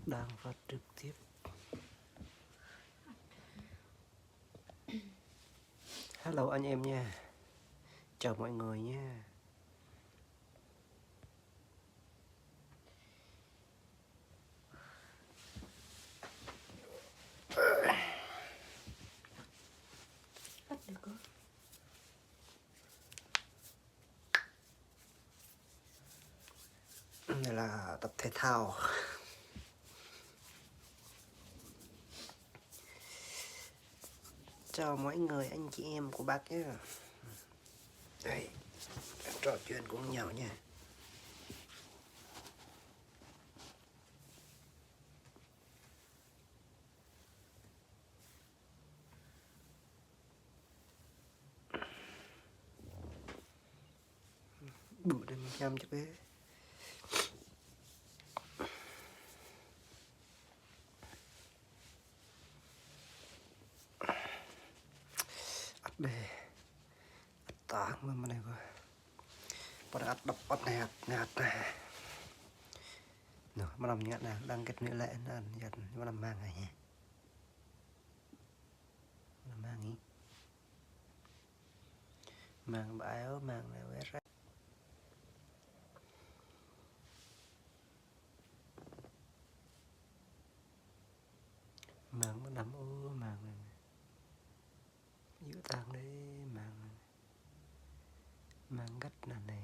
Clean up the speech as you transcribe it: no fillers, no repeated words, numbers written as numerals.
đang phát trực tiếp. Hello anh em nha, chào mọi người nha. Này là tập thể thao. Chào mọi người, anh chị em của bác nhé. Đây, trò chuyện cùng nhau nha. Bữa đêm nhâm cho bé. Ất đây, ất tảng mà này coi. Bọn ất đập ất này, ngạt này. Nó mà làm nhạt nào đang kết nghĩa lệ nó nhạt mà làm mang này nhỉ. Làm mang ý. Mang bãi mang này với rác. Mang nó nằm ở mang này. Giữ tàng đấy mang gắt là này.